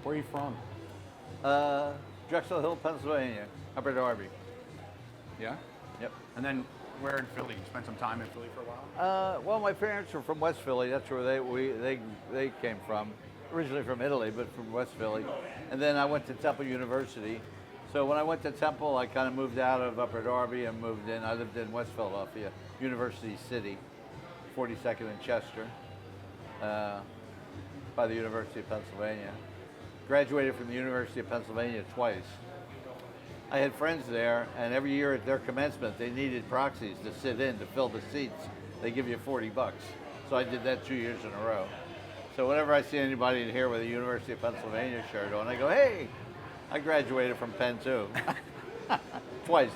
Where are you from? Drexel Hill, Pennsylvania, Upper Darby. Yeah? Yep. And then where in Philly? You spent some time in Philly for a while? Well, my parents were from West Philly. That's where they came from. Originally from Italy, but from West Philly. And then I went to Temple University. So when I went to Temple, I kind of moved out of Upper Darby and moved in. I lived in West Philadelphia, University City, 42nd and Chester, by the University of Pennsylvania. Graduated from the University of Pennsylvania twice. I had friends there, and every year at their commencement, they needed proxies to sit in to fill the seats. They give you $40. So I did that 2 years in a row. So whenever I see anybody in here with a University of Pennsylvania shirt on, I go, hey, I graduated from Penn too. Twice.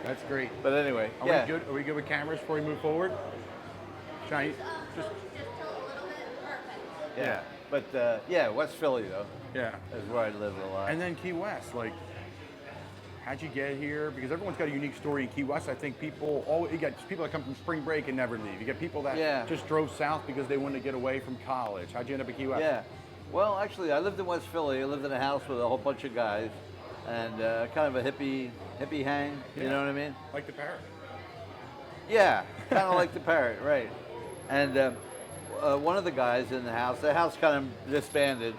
That's great. But anyway, Are we good? Are we good with cameras before we move forward? Shine. Just tilt a little bit. Perfect. Yeah. But yeah, West Philly though. Yeah. Is where I lived a lot. And then Key West, like, how'd you get here? Because everyone's got a unique story in Key West. I think you got people that come from spring break and never leave. You get people that just drove south because they wanted to get away from college. How'd you end up at Key West? Yeah. Well, actually, I lived in West Philly. I lived in a house with a whole bunch of guys, and kind of a hippie hang. You know what I mean? Like the Parrot. Yeah, kind of like the Parrot, right? And one of the guys in the house kind of disbanded,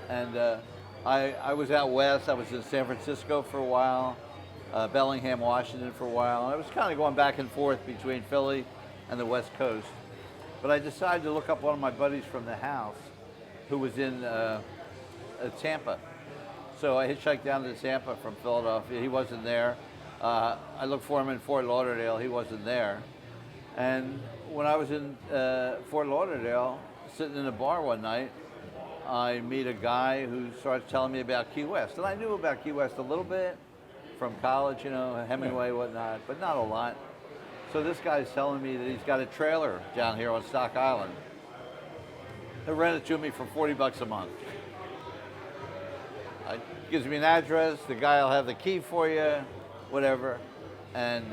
and I was out west. I was in San Francisco for a while, Bellingham, Washington for a while. I was kind of going back and forth between Philly and the West Coast. But I decided to look up one of my buddies from the house who was in Tampa. So I hitchhiked down to Tampa from Philadelphia. He wasn't there. I looked for him in Fort Lauderdale. He wasn't there. And when I was in Fort Lauderdale, sitting in a bar one night, I meet a guy who starts telling me about Key West. And I knew about Key West a little bit from college, you know, Hemingway, whatnot, but not a lot. So this guy's telling me that he's got a trailer down here on Stock Island. He'll rent it to me for $40 a month. Gives me an address, the guy will have the key for you, whatever, and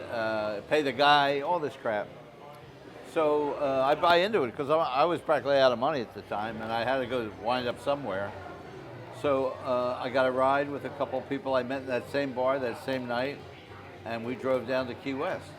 pay the guy, all this crap. So I buy into it because I was practically out of money at the time and I had to go wind up somewhere. So I got a ride with a couple of people I met in that same bar that same night, and we drove down to Key West.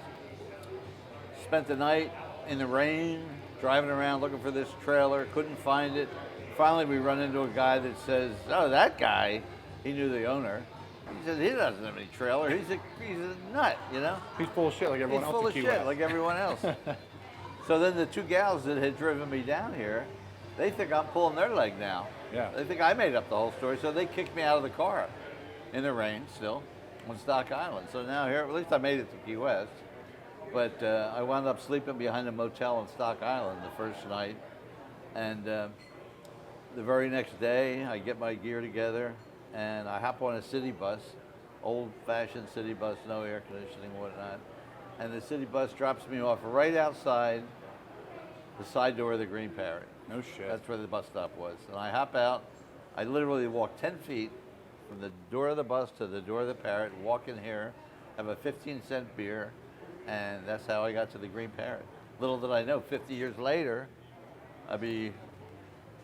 Spent the night in the rain, driving around looking for this trailer, couldn't find it. Finally, we run into a guy that says, oh, that guy, he knew the owner. He said, he doesn't have any trailer. He's a nut, you know? He's full of shit like everyone else He's full in of Key shit West. like everyone else. So then the two gals that had driven me down here, they think I'm pulling their leg now. Yeah. They think I made up the whole story, so they kicked me out of the car in the rain still on Stock Island. So now here, at least I made it to Key West. But I wound up sleeping behind a motel on Stock Island the first night. And the very next day, I get my gear together and I hop on a city bus, old-fashioned city bus, no air conditioning, whatnot. And the city bus drops me off right outside the side door of the Green Parrot. No shit. That's where the bus stop was. And I hop out. I literally walk 10 feet from the door of the bus to the door of the Parrot, walk in here, have a 15-cent beer, and that's how I got to the Green Parrot. Little did I know, 50 years later, I'd be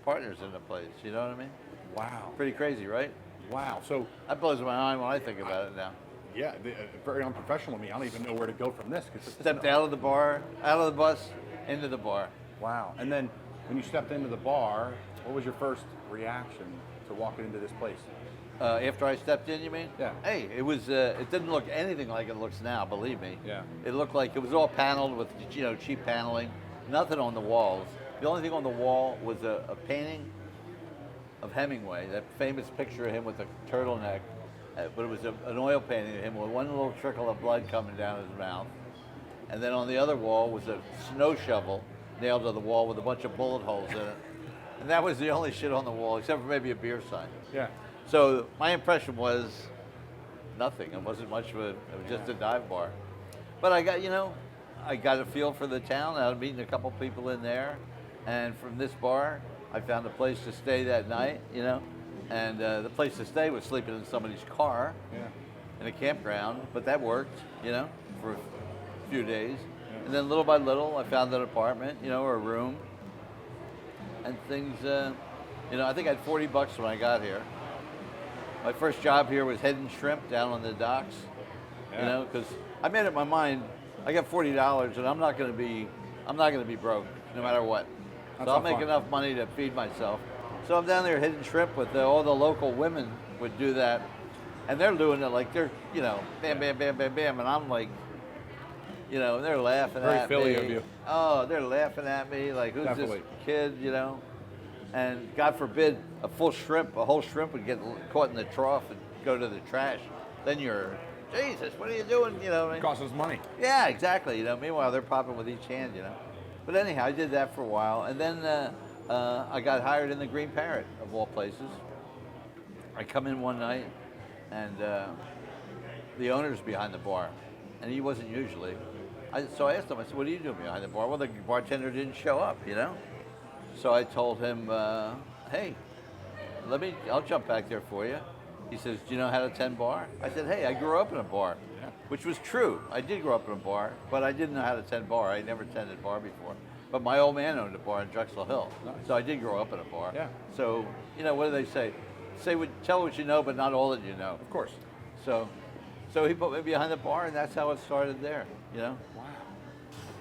partners in the place, you know what I mean? Wow. Pretty crazy, right? Wow. So That blows my mind when I think about it now. yeah, very unprofessional of me. I don't even know where to go from this. Stepped out of the bar, out of the bus, into the bar. Wow. And then when you stepped into the bar, what was your first reaction to walking into this place? After I stepped in, you mean? Yeah. Hey, it was. It didn't look anything like it looks now. Believe me. Yeah. It looked like it was all paneled with, you know, cheap paneling. Nothing on the walls. The only thing on the wall was a painting of Hemingway, that famous picture of him with a turtleneck. But it was an oil painting of him with one little trickle of blood coming down his mouth. And then on the other wall was a snow shovel nailed to the wall with a bunch of bullet holes in it. And that was the only shit on the wall, except for maybe a beer sign. Yeah. So my impression was nothing. It wasn't much of it was just a dive bar. But I got, you know, I got a feel for the town. I was meeting a couple people in there. And from this bar, I found a place to stay that night, you know. And the place to stay was sleeping in somebody's car in a campground. But that worked, you know, for a few days. And then little by little, I found an apartment, you know, or a room. And things, you know, I think I had $40 when I got here. My first job here was heading shrimp down on the docks. Yeah. You know, because I made up my mind. I got $40, and I'm not going to be broke no matter what. That's So I'll not make fun. enough money to feed myself. So I'm down there hitting shrimp with all the local women would do that, and they're doing it like they're, you know, bam, bam, bam, bam, bam, and I'm like, you know, they're laughing Very at Philly me. of you. Oh, they're laughing at me like, who's Definitely. this kid, you know? And God forbid a whole shrimp would get caught in the trough and go to the trash. Then you're, Jesus, what are you doing? You know what I mean? Costs us money. Yeah, exactly. You know, meanwhile they're popping with each hand. You know, but anyhow, I did that for a while, and then I got hired in the Green Parrot of all places. I come in one night, and the owner's behind the bar, and he wasn't usually. So I asked him. I said, "What are you doing behind the bar?" Well, the bartender didn't show up. You know, so I told him, "Hey, I'll jump back there for you." He says, "Do you know how to tend bar?" I said, "Hey, I grew up in a bar," which was true. I did grow up in a bar, but I didn't know how to tend bar. I never tended bar before. But my old man owned a bar in Drexel Hill, Nice. so I did grow up in a bar. Yeah. So, you know, what do they say? Tell what you know, but not all that you know. Of course. So he put me behind the bar, and that's how it started there. You know. Wow.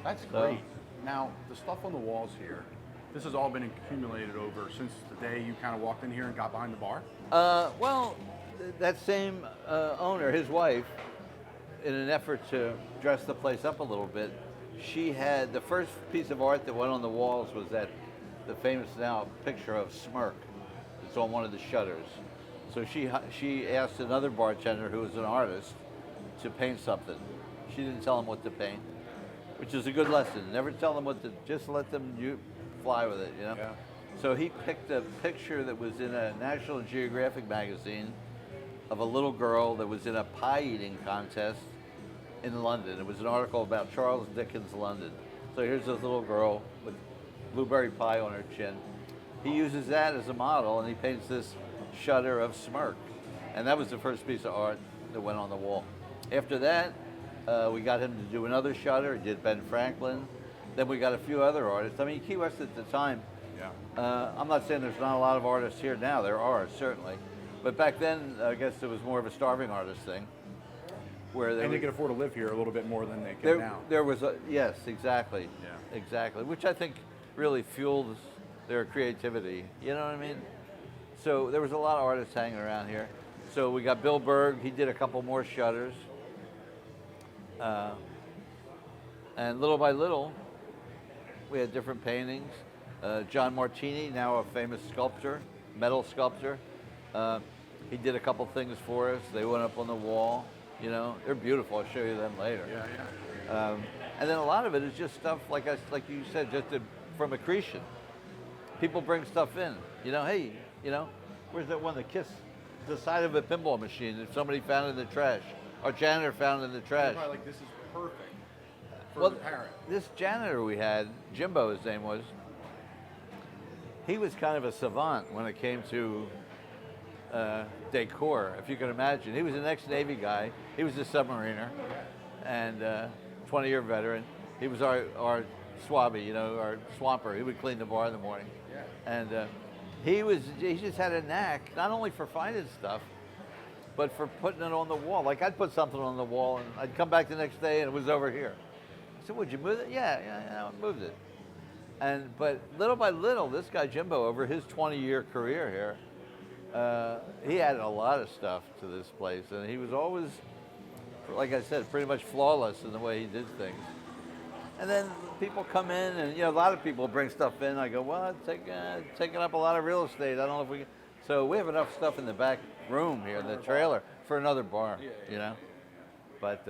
That's So- great. Now, the stuff on the walls here, this has all been accumulated over since the day you kind of walked in here and got behind the bar? Well, that same owner, his wife, in an effort to dress the place up a little bit, she had the first piece of art that went on the walls was the famous now picture of Smirk. It's on one of the shutters. So she asked another bartender who was an artist to paint something. She didn't tell him what to paint, which is a good lesson. Never tell them just let them fly with it, you know? Yeah. So he picked a picture that was in a National Geographic magazine of a little girl that was in a pie eating contest in London. It was an article about Charles Dickens' London. So here's this little girl with blueberry pie on her chin. He uses that as a model, and he paints this shutter of Smirk. And that was the first piece of art that went on the wall. After that, we got him to do another shutter. He did Ben Franklin. Then we got a few other artists. I mean, Key West at the time, I'm not saying there's not a lot of artists here now. There are, certainly. But back then, I guess it was more of a starving artist thing. Where They could afford to live here a little bit more than they can now. There was yes, exactly. Yeah. Exactly. Which I think really fuels their creativity. You know what I mean? So there was a lot of artists hanging around here. So we got Bill Berg. He did a couple more shutters. And little by little, we had different paintings. John Martini, now a famous sculptor, metal sculptor. He did a couple things for us. They went up on the wall. You know, they're beautiful. I'll show you them later. Yeah. And then a lot of it is just stuff like you said, from accretion. People bring stuff in. You know, hey, you know, where's that one? The side of a pinball machine that somebody found in the trash. Our janitor found in the trash. Probably like, this is perfect for Well, the parrot. this janitor we had, Jimbo, his name was. He was kind of a savant when it came to decor, if you can imagine. He was an ex-Navy guy. He was a submariner and 20-year veteran. He was our swabby, you know, our swamper. He would clean the bar in the morning. Yeah. And he just had a knack, not only for finding stuff, but for putting it on the wall. Like I'd put something on the wall and I'd come back the next day and it was over here. I said, would you move it? Yeah, I moved it. But little by little, this guy Jimbo, over his 20-year career here, he added a lot of stuff to this place, and he was always, like I said, pretty much flawless in the way he did things. And then people come in, and a lot of people bring stuff in. I go, well, it's taking up a lot of real estate. I don't know if we can. So we have enough stuff in the back room here in the trailer for another bar, you know. But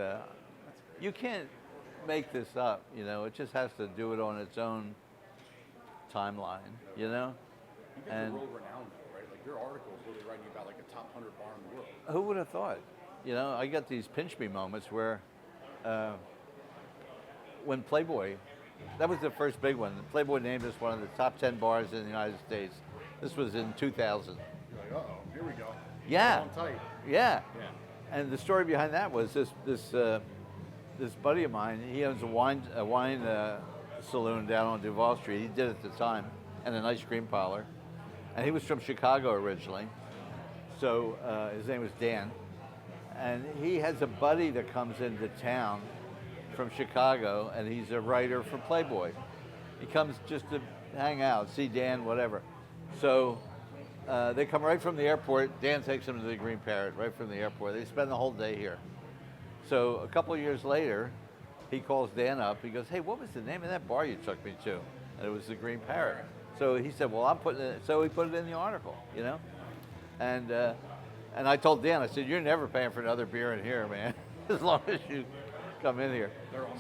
you can't make this up, you know. It just has to do it on its own timeline, you know. You guys are world renowned, though, right? Like your articles really writing about like a top 100 bar in the world. Who would have thought? You know, I got these pinch me moments where when Playboy, that was the first big one. Playboy named us one of the top 10 bars in the United States. This was in 2000. You're like, uh-oh, here we go. Yeah. Hold on tight. Yeah. Yeah. And the story behind that was this buddy of mine. He owns a wine saloon down on Duval Street. He did at the time, and an ice cream parlor. And he was from Chicago originally. So his name was Dan. And he has a buddy that comes into town from Chicago, and he's a writer for Playboy. He comes just to hang out, see Dan, whatever. So they come right from the airport. Dan takes them to the Green Parrot right from the airport. They spend the whole day here. So a couple of years later, he calls Dan up. He goes, "Hey, what was the name of that bar you took me to?" And it was the Green Parrot. So he said, "Well, I'm putting it." So he put it in the article, you know. And I told Dan, I said, "You're never paying for another beer in here, man, as long as you come in here."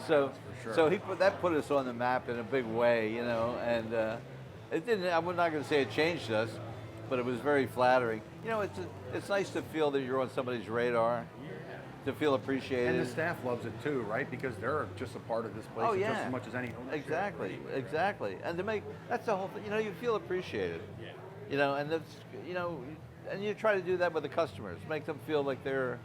So, for sure. So that put us on the map in a big way, you know. And it didn't. I'm not going to say it changed us, but it was very flattering. You know, it's nice to feel that you're on somebody's radar. To feel appreciated. And the staff loves it too, right? Because they're just a part of this place just as much as any ownership. Exactly. And to make, that's the whole thing, you know, you feel appreciated. Yeah. You know, and that's, you know, and you try to do that with the customers, make them feel like they're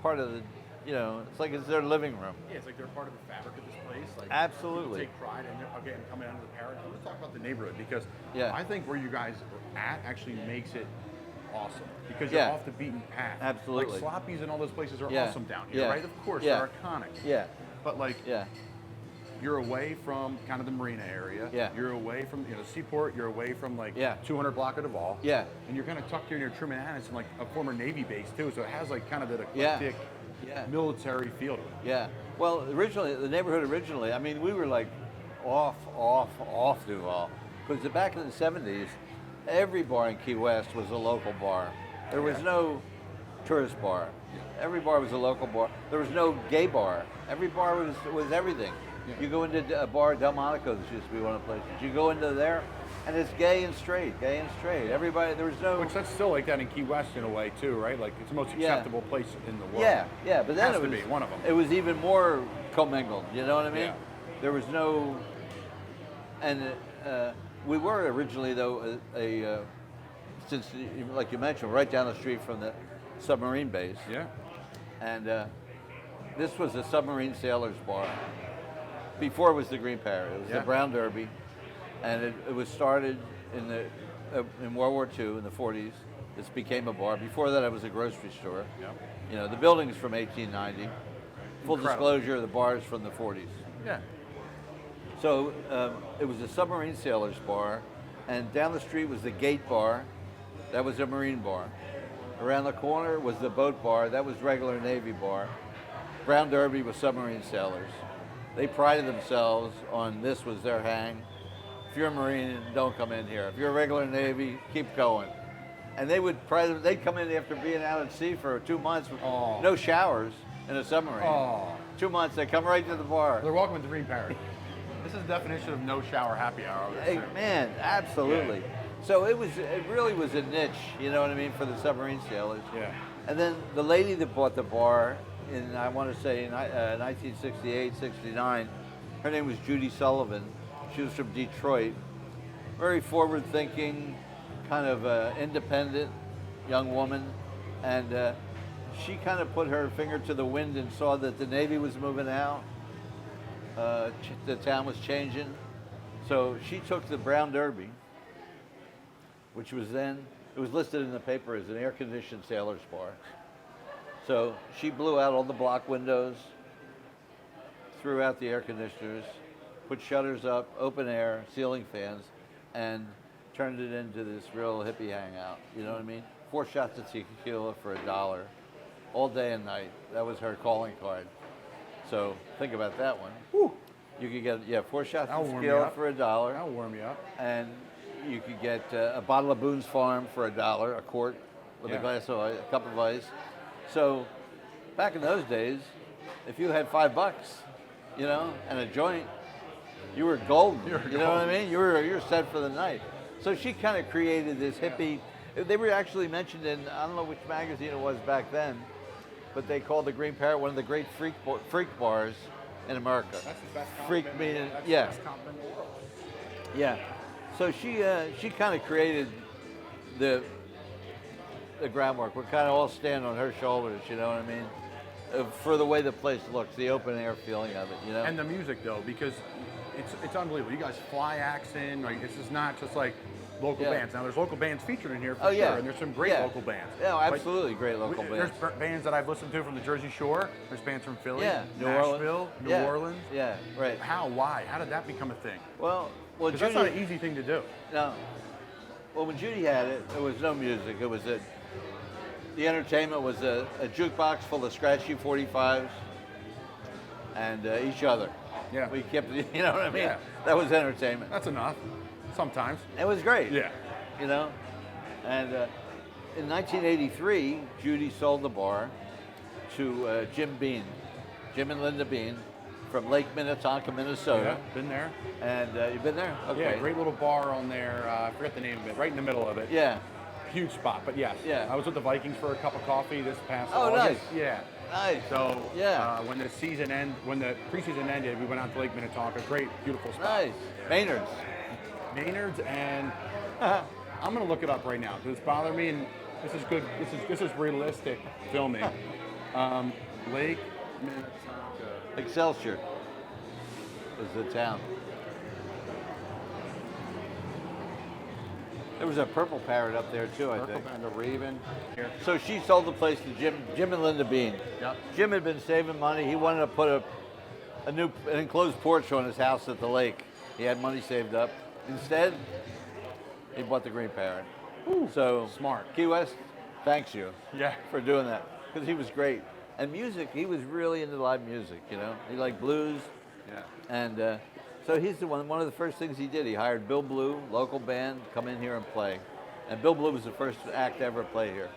part of the, you know, it's like it's their living room. Yeah, it's like they're part of the fabric of this place. Like, absolutely. Take pride in it. Again, coming out of the Parrot. Let's talk about the neighborhood because yeah. I think where you guys are at actually makes it awesome because you're off the beaten path. Absolutely. Like Sloppy's and all those places are awesome down here, right? Of course, they're iconic. Yeah. But like, you're away from kind of the marina area. Yeah. You're away from the seaport. You're away from like 200 block of Duval. Yeah. And you're kind of tucked here near Truman-Annis and like a former Navy base too. So it has like kind of that eclectic military feel to it. Yeah. Well, originally the neighborhood I mean, we were like off Duval because back in the 70s. Every bar in Key West was a local bar. There was no tourist bar. Every bar was a local bar. There was no gay bar. Every bar was everything. Yeah. You go into a bar, Delmonico's used to be one of the places. You go into there, and it's gay and straight. Everybody, there was no... Which that's still like that in Key West in a way too, right? Like it's the most acceptable place in the world. Yeah, but then it was one of them. It was even more commingled, you know what I mean? Yeah. There was no... And... we were originally, though, since, like you mentioned, right down the street from the submarine base. Yeah. And this was a submarine sailors bar. Before it was the Green Parrot. It was the Brown Derby. And it was started in World War II in the 40s. This became a bar. Before that, it was a grocery store. Yeah. You know, the building's from 1890. Full disclosure, the bar is from the 40s. Yeah. So it was a submarine sailors bar, and down the street was the Gate Bar. That was a Marine bar. Around the corner was the Boat Bar. That was regular Navy bar. Brown Derby was submarine sailors. They prided themselves on this was their hang. If you're a Marine, don't come in here. If you're a regular Navy, keep going. And they'd come in after being out at sea for 2 months with no showers in a submarine. 2 months, they come right to the bar. They're welcome to the Green Parrot. This is the definition of no shower happy hour. Hey, man, absolutely. Yeah. So it really was a niche, you know what I mean, for the submarine sailors. Yeah. And then the lady that bought the bar in, I want to say, in 1968, 69, her name was Judy Sullivan. She was from Detroit. Very forward-thinking, kind of independent young woman. And she kind of put her finger to the wind and saw that the Navy was moving out. The town was changing. So she took the Brown Derby, which was then, it was listed in the paper as an air-conditioned sailor's bar. So she blew out all the block windows, threw out the air conditioners, put shutters up, open air, ceiling fans, and turned it into this real hippie hangout. You know what I mean? 4 shots of tequila for $1, all day and night. That was her calling card. So think about that one. Whew. You could get 4 shots of tequila for $1. That'll warm you up. And you could get a bottle of Boone's Farm for $1, a quart with a glass of ice, a cup of ice. So back in those days, if you had $5, you know, and a joint, you were golden. You know what I mean? You're set for the night. So she kind of created this hippie. They were actually mentioned in, I don't know which magazine it was back then, but they called the Green Parrot one of the great freak bars in America. That's the best compliment. Freak meaning, That's the best compliment in the world. Yeah. So she kind of created the groundwork. We kind of all stand on her shoulders, you know what I mean? For the way the place looks, the open air feeling of it, you know? And the music though, because it's unbelievable. You guys fly acts in, like this is not just like local Yeah. bands. Now, there's local bands featured in here for Oh, sure, yeah. and there's some great Yeah. local bands. Yeah, Like, absolutely great local bands. There's bands that I've listened to from the Jersey Shore. There's bands from Philly, Yeah, Nashville, New Yeah. Orleans. Yeah, right. How? Why? How did that become a thing? Well, Because that's not an easy thing to do. No. Well, when Judy had it, there was no music. It was the entertainment was a jukebox full of scratchy 45s and each other. Yeah. We kept, you know what I mean? Yeah. That was entertainment. That's enough. Sometimes. It was great. Yeah. You know? And in 1983, Judy sold the bar to Jim and Linda Bean from Lake Minnetonka, Minnesota. Yeah, been there. And you've been there? Okay. Yeah, great little bar on there. I forget the name of it. Right in the middle of it. Yeah. Huge spot, but yes. Yeah. I was with the Vikings for a cup of coffee this past Oh, August. nice. Yeah. Nice. So Yeah. when the preseason ended, we went out to Lake Minnetonka. Great, beautiful spot. Nice. Maynard's. Maynard's, and I'm gonna look it up right now because it's bothering me, and this is good. This is realistic filming. Lake Minnetonka. Excelsior was the town. There was a purple parrot up there too, I think. And the Raven. Here. So she sold the place to Jim and Linda Bean. Yep. Jim had been saving money. He wanted to put an enclosed porch on his house at the lake. He had money saved up. Instead, he bought the Green Parrot. So Smart. Key West, thanks you Yeah. for doing that because he was great. And music, he was really into live music. You know, he liked blues. Yeah. And so he's the one of the first things he did, he hired Bill Blue, local band, come in here and play. And Bill Blue was the first act to ever play here.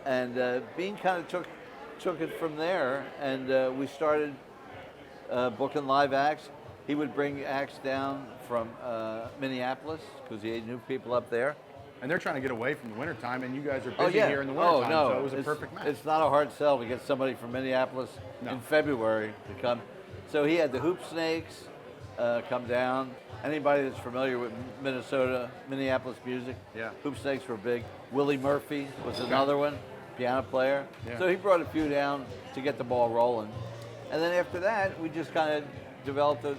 And Bean kind of took it from there, and we started booking live acts. He would bring acts down from Minneapolis, because he knew people up there. And they're trying to get away from the wintertime, and you guys are Oh, busy yeah. here in the wintertime, no. so it was a perfect match. It's not a hard sell to get somebody from Minneapolis No. in February to come. So he had the Hoop Snakes come down. Anybody that's familiar with Minneapolis music, Yeah. Hoop Snakes were big. Willie Murphy was another one, piano player. Yeah. So he brought a few down to get the ball rolling. And then after that, we just kind of developed it,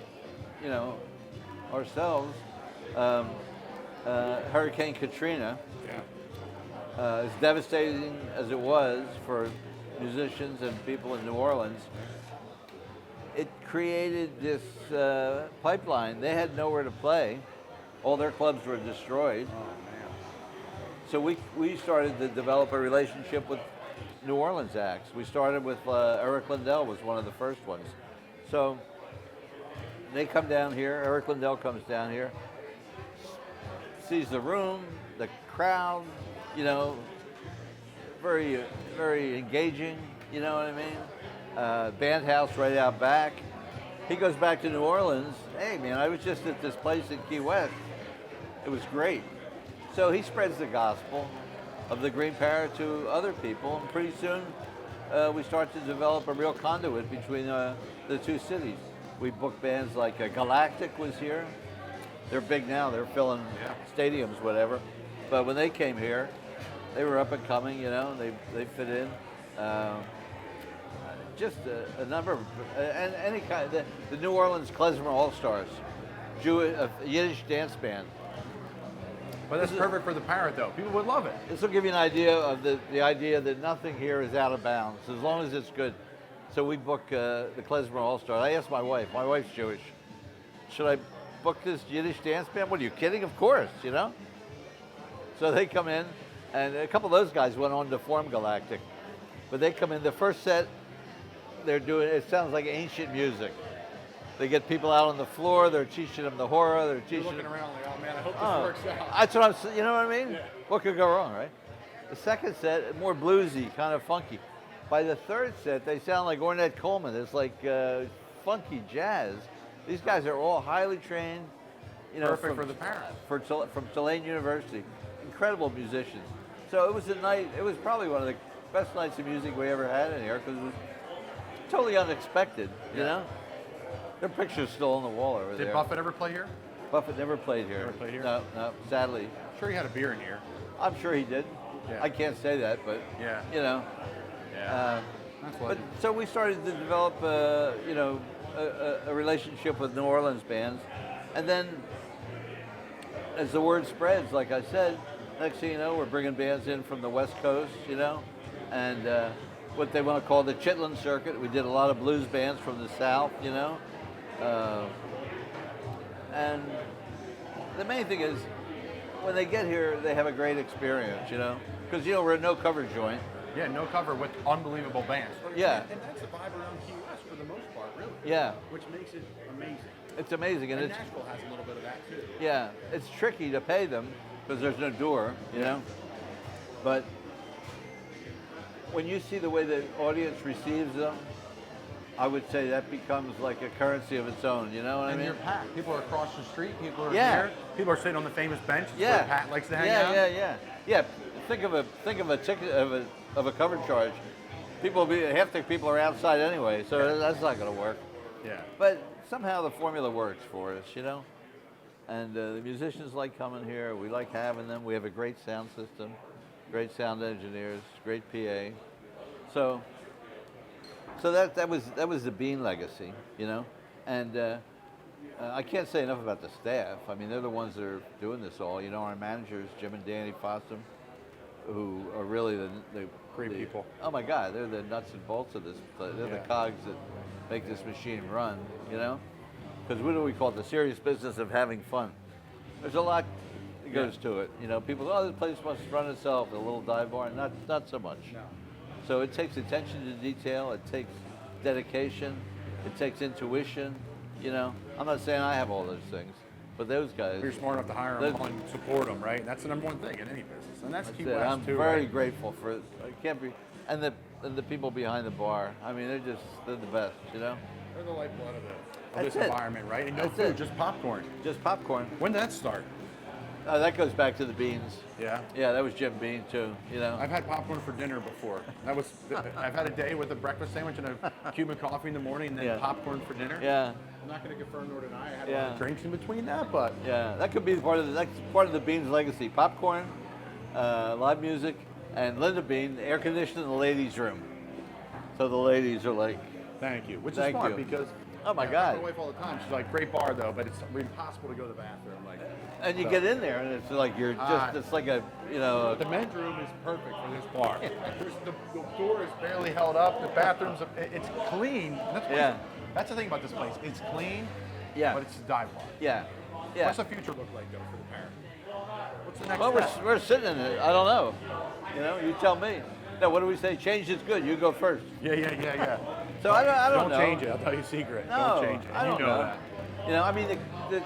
ourselves. Hurricane Katrina, Yeah. as devastating as it was for musicians and people in New Orleans, it created this pipeline. They had nowhere to play. All their clubs were destroyed. Oh, man. So we started to develop a relationship with New Orleans acts. We started with Eric Lindell was one of the first ones. So they come down here, Eric Lindell comes down here, sees the room, the crowd, very, very engaging, you know what I mean? Band house right out back. He goes back to New Orleans. Hey man, I was just at this place in Key West. It was great. So he spreads the gospel of the Green Parrot to other people, and pretty soon we start to develop a real conduit between the two cities. We booked bands like Galactic was here. They're big now, they're filling stadiums, whatever. But when they came here, they were up and coming, they fit in. Just a number of, and any kind, the New Orleans Klezmer All-Stars, a Yiddish dance band. But that's perfect for the Parrot, though. People would love it. This will give you an idea of the idea that nothing here is out of bounds, as long as it's good. So we book the Klezmer All-Stars. I asked my wife's Jewish, should I book this Yiddish dance band? What, are you kidding? Of course, So they come in, and a couple of those guys went on to form Galactic. But they come in, the first set, it sounds like ancient music. They get people out on the floor, they're teaching them the horror, they're teaching You're looking them. around like, oh man, I hope this works out. That's what I'm saying, you know what I mean? Yeah. What could go wrong, right? The second set, more bluesy, kind of funky. By the third set, they sound like Ornette Coleman. It's like funky jazz. These guys are all highly trained. Perfect for the Parrot. From Tulane University. Incredible musicians. So it was it was probably one of the best nights of music we ever had in here because it was totally unexpected, you know? Their picture's still on the wall over there. Did Buffett ever play here? Buffett never played here. Never played here? No, sadly. I'm sure he had a beer in here. I'm sure he did. Yeah. I can't say that, but, Yeah. Yeah. That's But legend. so we started to develop, a relationship with New Orleans bands, and then as the word spreads, like I said, next thing you know, we're bringing bands in from the West Coast, you know, and what they want to call the Chitlin circuit. We did a lot of blues bands from the South, you know, and the main thing is when they get here, they have a great experience, you know, because you know we're a no cover joint. Yeah, no cover with unbelievable bands. Yeah. And that's the vibe around Key West for the most part, really. Yeah. Which makes it amazing. It's amazing, and it's Nashville has a little bit of that too. yeah, it's tricky to pay them because there's no door, you know. But when you see the way the audience receives them, I would say that becomes like a currency of its own. You know what I mean? And you're packed. People are across the street. People are Yeah. here. People are sitting on the famous bench. Yeah. Where Pat likes to hang out. Yeah. Think of a ticket of a cover charge. Half the people are outside anyway, so that's not going to work. Yeah. But somehow the formula works for us, you know. And the musicians like coming here. We like having them. We have a great sound system, great sound engineers, great PA. So that was the Bean legacy, you know. And I can't say enough about the staff. I mean, they're the ones that are doing this all. You know, our managers, Jim and Danny Fossum, who are really the Great people. Oh my God, they're the nuts and bolts of this. They're the cogs that make this machine run, you know? Because what do we call it? The serious business of having fun. There's a lot that goes to it. You know, people go, oh, the place must run itself, a little dive bar. Not so much. No. So it takes attention to detail, it takes dedication, it takes intuition, you know? I'm not saying I have all those things, but those guys. You're smart enough to hire them and support them, right? That's the number one thing in any business. And that's Key West I'm too. very right? grateful for it. I can't be, and the people behind the bar. I mean, they're the best, you know. They're the lifeblood of That's this it. environment, right? And no That's food, it. just popcorn. Just popcorn. When did that start? That goes back to the Beans. Yeah. Yeah, that was Jim Bean too. You know. I've had popcorn for dinner before. I've had a day with a breakfast sandwich and a Cuban coffee in the morning, and then popcorn for dinner. Yeah. I'm not going to confirm nor deny. I had a lot of drinks in between that, but yeah, that could be part of the Beans legacy. Popcorn, live music, and Linda Bean, air conditioning in the ladies' room. So the ladies are like, thank you. Which is Thank smart you. because oh my I God. tell my wife all the time. She's like, great bar though, but it's impossible to go to the bathroom. Like, and you get in there and it's like you're just it's like a the men's room is perfect for this bar. The door is barely held up. The bathrooms, it's clean. That's the thing about this place. It's clean. Yeah. But it's a dive bar. Yeah. What's the future look like though for the Parrot? What's the next Well, step? we're sitting in it. I don't know. You know, you tell me. No, what do we say? Change is good. You go first. Yeah. So I don't know. Don't change it. I'll tell you a secret. No, Don't change it. I don't you know know. that. You know, I mean, the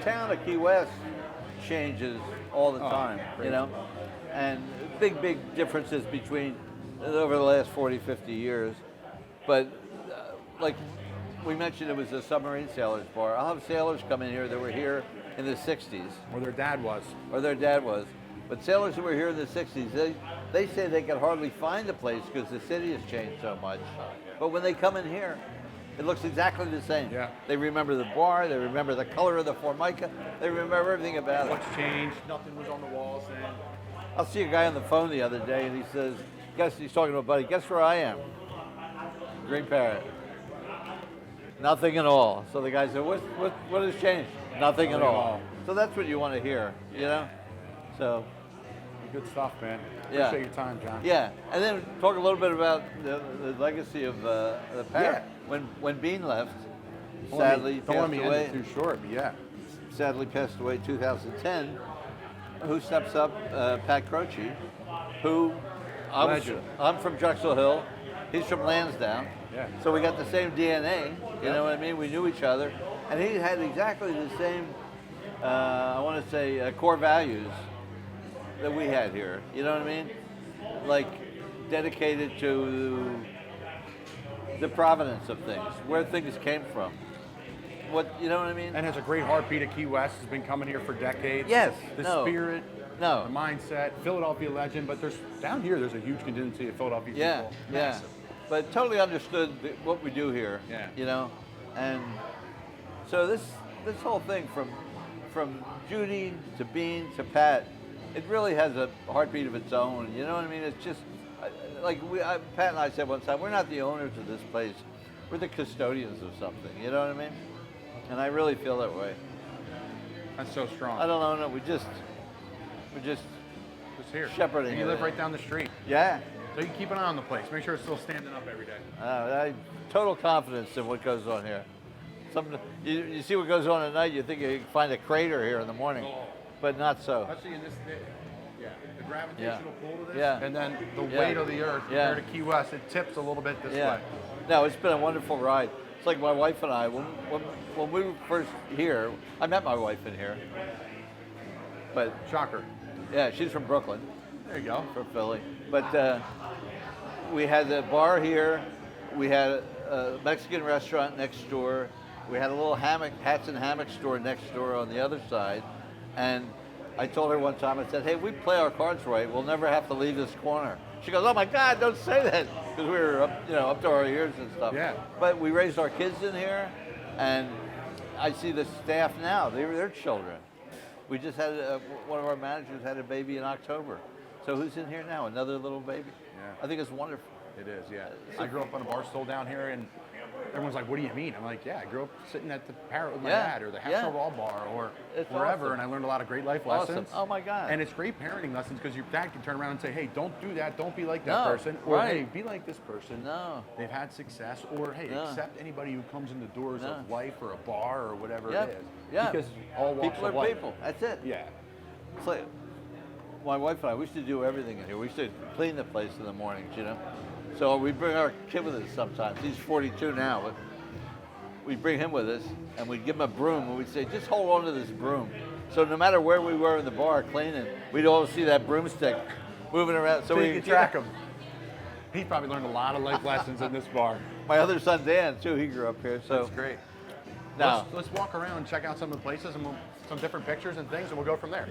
town of Key West changes all the time, crazy. you know, and big differences between over the last 40, 50 years. But like we mentioned, it was a submarine sailors bar. I'll have sailors come in here that were here in the 60s. Or their dad was. But sailors who were here in the 60s, they say they can hardly find the place because the city has changed so much. But when they come in here, it looks exactly the same. Yeah. They remember the bar, they remember the color of the Formica, they remember everything about it. What's changed? Nothing was on the walls then. I'll see a guy on the phone the other day and he says, he's talking to a buddy, guess where I am? Green Parrot. Nothing at all. So the guy said, what has changed? Nothing at all. So that's what you want to hear, you know? So. Good stuff, man. Yeah. Appreciate your time, John. Yeah, and then talk a little bit about the legacy of the Parrot. Yeah. When Bean left, Don't sadly let passed me away. end it too short, but yeah. Sadly passed away in 2010. Who steps up? Pat Croce, who I'm from Drexel Hill. He's from Lansdowne. Yeah. So we got the same DNA. You know what I mean? We knew each other, and he had exactly the same. I want to say core values that we had here. You know what I mean? Like dedicated to the provenance of things, where things came from. You know what I mean? And has a great heartbeat at Key West. Has been coming here for decades. Yes. The No. spirit. No. The mindset. Philadelphia legend. But down here, there's a huge contingency of Philadelphia Yeah, people. yeah. Massive. But totally understood what we do here. Yeah. You know, and so this whole thing from Judy to Bean to Pat, it really has a heartbeat of its own. You know what I mean? It's just like Pat and I said one time, we're not the owners of this place. We're the custodians of something. You know what I mean? And I really feel that way. That's so strong. I don't know. We're just Just here. shepherding And you it. live right down the street. Yeah. So you keep an eye on the place. Make sure it's still standing up every day. I total confidence in what goes on here. You see what goes on at night, you think you can find a crater here in the morning, but not so. Especially in this, the gravitational pull to this, Yeah. and then the Yeah. weight of the earth Yeah. compared to Key West, it tips a little bit this Yeah. way. No, it's been a wonderful ride. It's like my wife and I, when we were first here, I met my wife in here. But Shocker. yeah, she's from Brooklyn, There you go. from Philly. But we had the bar here, we had a Mexican restaurant next door, we had a little hats and hammock store next door on the other side. And I told her one time, I said, hey, we play our cards right, we'll never have to leave this corner. She goes, oh my God, don't say that, because we were up to our ears and stuff. Yeah. But we raised our kids in here, and I see the staff now, they're children. We just had, one of our managers had a baby in October. So who's in here now? Another little baby? Yeah. I think it's wonderful. It is, yeah. I grew up on a bar stool down here, and everyone's like, what do you mean? I'm like, yeah, I grew up sitting at the Parrot with my Yeah. dad, or the Yeah. Hacksaw Raw Bar, or It's wherever, awesome. and I learned a lot of great life Awesome. lessons. Oh my God. And it's great parenting lessons, because your dad can turn around and say, hey, don't do that, don't be like that No, person, or right. hey, be like this person. No. They've had success, or hey, No. accept anybody who comes in the doors No. of life, or a bar, or whatever Yep. it is. Yeah. Because all walks People of are life. people. That's it. Yeah. It's like my wife and I, we used to do everything in here. We used to clean the place in the mornings, So we bring our kid with us sometimes. He's 42 now, but we bring him with us, and we'd give him a broom, and we'd say, just hold on to this broom. So no matter where we were in the bar cleaning, we'd always see that broomstick moving around. So you can track him. He probably learned a lot of life lessons in this bar. My other son, Dan, too, he grew up here. So That's great. now, Let's walk around and check out some of the places, and some different pictures and things, and we'll go from there.